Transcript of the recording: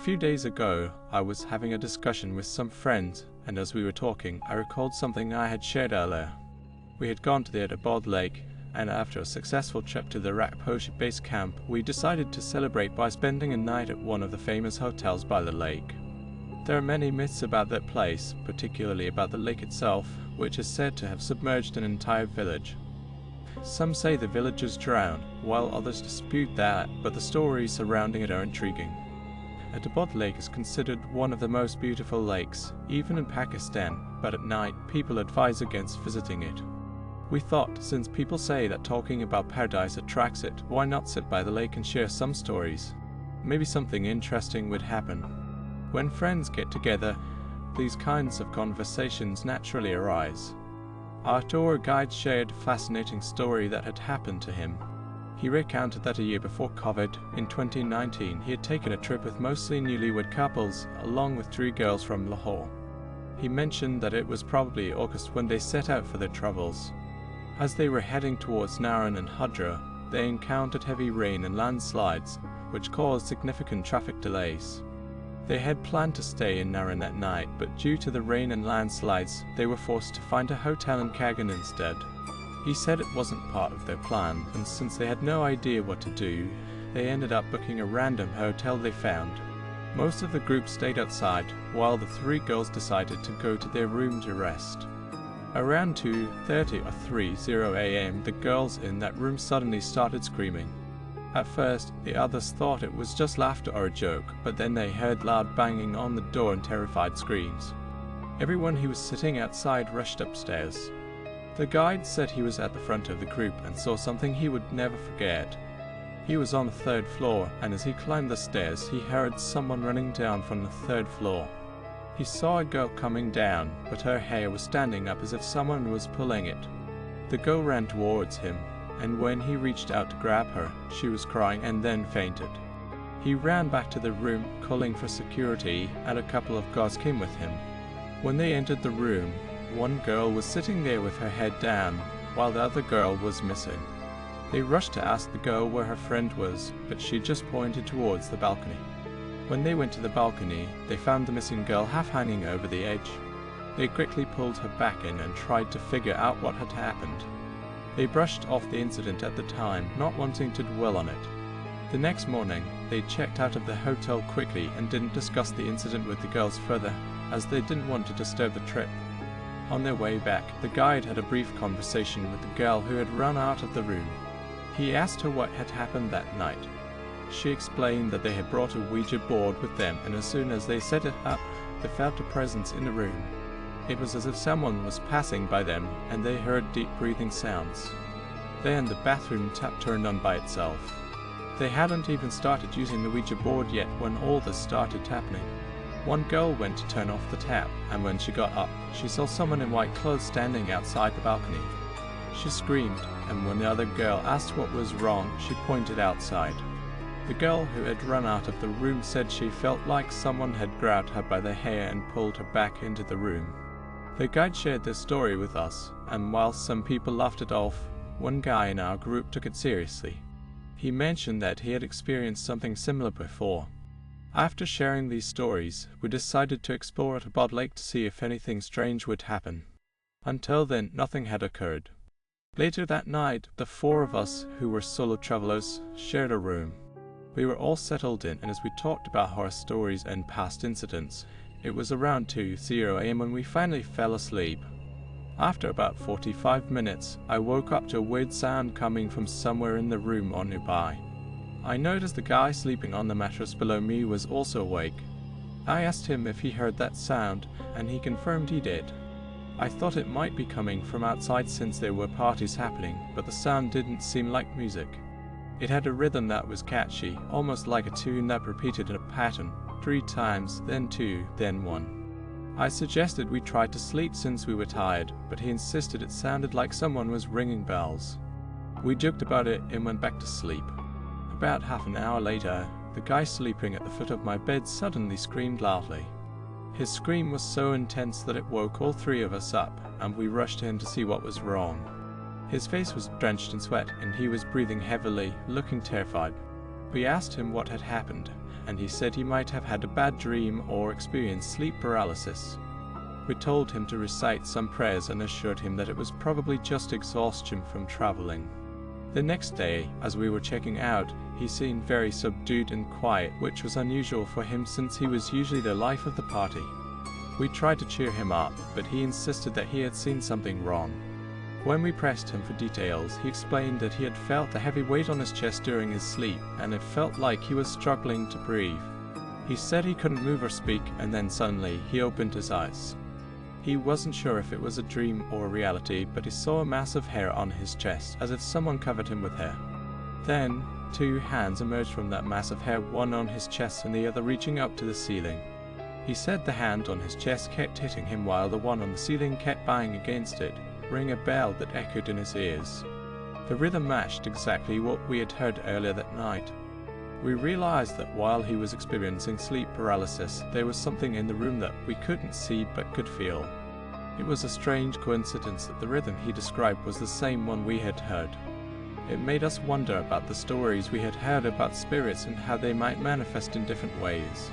few days ago, I was having a discussion with some friends, and as we were talking, I recalled something I had shared earlier. We had gone to the Attabad Lake, and after a successful trip to the Rakposhi base camp, we decided to celebrate by spending a night at one of the famous hotels by the lake. There are many myths about that place, particularly about the lake itself, which is said to have submerged an entire village. Some say the villagers drowned, while others dispute that, but the stories surrounding it are intriguing. Attabad Lake is considered one of the most beautiful lakes, even in Pakistan, but at night people advise against visiting it. We thought, since people say that talking about paradise attracts it, why not sit by the lake and share some stories? Maybe something interesting would happen. When friends get together, these kinds of conversations naturally arise. Our tour guide shared a fascinating story that had happened to him. He recounted that a year before COVID, in 2019, he had taken a trip with mostly newlywed couples, along with 3 girls from Lahore. He mentioned that it was probably August when they set out for their travels. As they were heading towards Naran and Hadra, they encountered heavy rain and landslides, which caused significant traffic delays. They had planned to stay in Naran that night, but due to the rain and landslides, they were forced to find a hotel in Kagan instead. He said it wasn't part of their plan, and since they had no idea what to do, they ended up booking a random hotel they found. Most of the group stayed outside, while the 3 girls decided to go to their room to rest. Around 2:30 or 3:00 a.m., the girls in that room suddenly started screaming. At first, the others thought it was just laughter or a joke, but then they heard loud banging on the door and terrified screams. Everyone who was sitting outside rushed upstairs. The guide said he was at the front of the group and saw something he would never forget. He was on the 3rd floor, and as he climbed the stairs, he heard someone running down from the 3rd floor. He saw a girl coming down, but her hair was standing up as if someone was pulling it. The girl ran towards him, and when he reached out to grab her, she was crying and then fainted. He ran back to the room, calling for security, and a couple of guards came with him. When they entered the room, one girl was sitting there with her head down, while the other girl was missing. They rushed to ask the girl where her friend was, but she just pointed towards the balcony. When they went to the balcony, they found the missing girl half hanging over the edge. They quickly pulled her back in and tried to figure out what had happened. They brushed off the incident at the time, not wanting to dwell on it. The next morning, they checked out of the hotel quickly and didn't discuss the incident with the girls further, as they didn't want to disturb the trip. On their way back, the guide had a brief conversation with the girl who had run out of the room. He asked her what had happened that night. She explained that they had brought a Ouija board with them, and as soon as they set it up, they felt a presence in the room. It was as if someone was passing by them, and they heard deep breathing sounds. Then the bathroom tap turned on by itself. They hadn't even started using the Ouija board yet when all this started happening. One girl went to turn off the tap, and when she got up, she saw someone in white clothes standing outside the balcony. She screamed, and when the other girl asked what was wrong, she pointed outside. The girl who had run out of the room said she felt like someone had grabbed her by the hair and pulled her back into the room. The guide shared this story with us, and while some people laughed it off, one guy in our group took it seriously. He mentioned that he had experienced something similar before. After sharing these stories, we decided to explore Attabad Lake to see if anything strange would happen. Until then, nothing had occurred. Later that night, the 4 of us, who were solo travelers, shared a room. We were all settled in, and as we talked about horror stories and past incidents, it was around 2:00 a.m. when we finally fell asleep. After about 45 minutes, I woke up to a weird sound coming from somewhere in the room or nearby. I noticed the guy sleeping on the mattress below me was also awake. I asked him if he heard that sound, and he confirmed he did. I thought it might be coming from outside since there were parties happening, but the sound didn't seem like music. It had a rhythm that was catchy, almost like a tune that repeated in a pattern, 3 times, then 2, then 1. I suggested we try to sleep since we were tired, but he insisted it sounded like someone was ringing bells. We joked about it and went back to sleep. About half an hour later, the guy sleeping at the foot of my bed suddenly screamed loudly. His scream was so intense that it woke all 3 of us up, and we rushed in to see what was wrong. His face was drenched in sweat, and he was breathing heavily, looking terrified. We asked him what had happened, and he said he might have had a bad dream or experienced sleep paralysis. We told him to recite some prayers and assured him that it was probably just exhaustion from traveling. The next day, as we were checking out, he seemed very subdued and quiet, which was unusual for him since he was usually the life of the party. We tried to cheer him up, but he insisted that he had seen something wrong. When we pressed him for details, he explained that he had felt a heavy weight on his chest during his sleep, and it felt like he was struggling to breathe. He said he couldn't move or speak, and then suddenly he opened his eyes. He wasn't sure if it was a dream or reality, but he saw a mass of hair on his chest, as if someone covered him with hair. Then, 2 hands emerged from that mass of hair, one on his chest and the other reaching up to the ceiling. He said the hand on his chest kept hitting him while the one on the ceiling kept banging against it, ringing a bell that echoed in his ears. The rhythm matched exactly what we had heard earlier that night. We realized that while he was experiencing sleep paralysis, there was something in the room that we couldn't see but could feel. It was a strange coincidence that the rhythm he described was the same one we had heard. It made us wonder about the stories we had heard about spirits and how they might manifest in different ways.